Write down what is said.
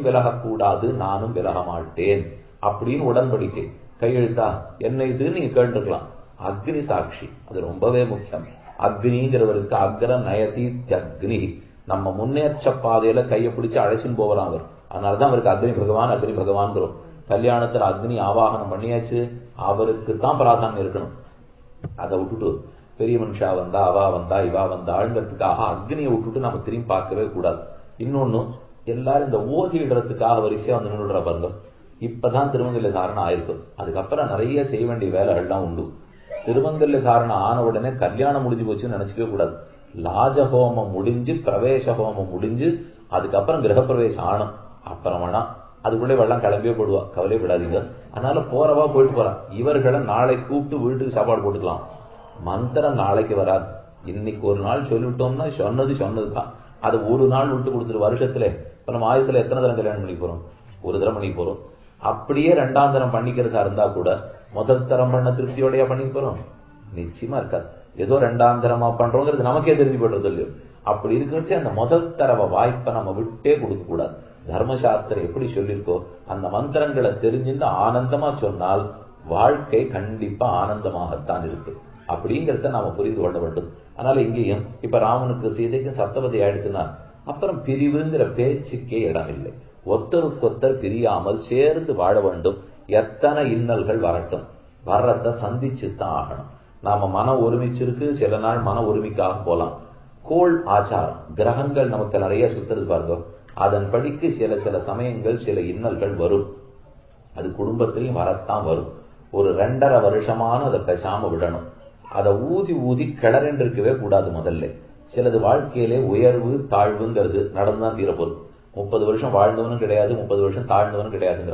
விலகக்கூடாது, நானும் விலக மாட்டேன் அப்படின்னு உடன்படிக்கை கையெழுத்தா. என்ன இதுன்னு நீங்க கேட்டுருக்கலாம். அக்னி சாட்சி, அது ரொம்பவே முக்கியம். அக்னிங்கிறவருக்கு அக்ர நயதி அக்னி, நம்ம முன்னேற்ற பாதையில கையை பிடிச்சு அழைச்சின்னு போகிறான் அவர். அதனாலதான் அவருக்கு அக்னி பகவான் அக்னி பகவான். கல்யாணத்துல அக்னி ஆவாகனம் பண்ணியாச்சு, அவருக்கு தான் பிராதானியம் இருக்கணும். அதை விட்டுட்டு பெரிய மனுஷா வந்தா அவா வந்தா இவா வந்தாள்ங்கிறதுக்காக அக்னியை விட்டுட்டு நம்ம திரும்பி பார்க்கவே கூடாது. இன்னொன்னு, எல்லாரும் இந்த ஓதிடுறதுக்காக வரிசையா வந்து நின்றுடுற பாருங்க. இப்பதான் திருமங்கல்ய தாரணம் ஆயிருக்கும். அதுக்கப்புறம் நிறைய செய்ய வேண்டிய வேலைகள்லாம் உண்டு. திருமங்கல்ய தாரணம் ஆன உடனே கல்யாணம் முடிஞ்சு போச்சுன்னு நினைச்சுக்கவே கூடாது. லாஜஹோமம் முடிஞ்சு பிரவேச ஹோமம் முடிஞ்சு அதுக்கப்புறம் கிரகப்பிரவேசம் ஆனும். அப்புறமானா அதுக்குள்ளே வெள்ளம் கிளம்பியே போடுவா, கவலையே விடாதீங்க. அதனால போறவா போயிட்டு போறா. இவர்களை நாளை கூப்பிட்டு வீட்டுக்கு சாப்பாடு போட்டுக்கலாம். மந்திரம் நாளைக்கு வராது. இன்னைக்கு ஒரு நாள் சொல்லிவிட்டோம்னா சொன்னதுதான். அது ஒரு நாள் விட்டு கொடுத்துரு. வருஷத்துல இப்ப நம்ம ஆயுசுல எத்தனை தரம் கல்யாணம் பண்ணி போறோம்? ஒரு தரம் பண்ணி போறோம். அப்படியே ரெண்டாம் தரம் பண்ணிக்கிறதா இருந்தா கூட முதல் தரம் பண்ண திருப்தியோடய பண்ணி போறோம்? நிச்சயமா இருக்காது. ஏதோ ரெண்டாம் தரமா பண்றோங்கிறது நமக்கே தெரிஞ்சு போடுறது இல்லையோ. அப்படி இருக்கிறச்சு அந்த முதல் தரவ வாய்ப்பை நம்ம விட்டே கொடுக்க கூடாது. தர்மசாஸ்திரம் எப்படி சொல்லியிருக்கோ அந்த மந்திரங்களை தெரிஞ்சுட்டு ஆனந்தமா சொன்னால் வாழ்க்கை கண்டிப்பா ஆனந்தமாகத்தான் இருக்கு. அப்படிங்கிறத நாம புரிந்து கொள்ள வேண்டும். அதனால இங்கேயும் இப்ப ராமனுக்கு சீதைக்கு சப்தபதி ஆயிடுச்சுன்னா அப்புறம் பிரிவுங்கிற பேச்சுக்கே இடம் இல்லை. ஒத்தருக்கொத்தர் பிரியாமல் சேர்ந்து வாழ வேண்டும். எத்தனை இன்னல்கள் வரட்டும், வர்றத சந்திச்சுத்தான் ஆகணும். நாம மனம் ஒருமிச்சிருக்கு, சில நாள் மனம் ஒருமிக்காக போலாம். கோள் ஆச்சாரம், கிரகங்கள் நமக்கு நிறைய சுத்துறது பாருங்க. அதன்படிக்கு சில சமயங்கள் சில இன்னல்கள் வரும். அது குடும்பத்திலையும் வரத்தான் வரும். ஒரு 2.5 வருஷமான அதை பேசாம விடணும். அதை ஊதி கிளறென்று இருக்கவே கூடாது. முதல்ல சிலது வாழ்க்கையிலே உயர்வு தாழ்வுங்கிறது நடந்துதான் தீரப்போகுது. 30 வருஷம் வாழ்ந்தவனும் கிடையாது, 30 வருஷம் தாழ்ந்தவனும் கிடையாது.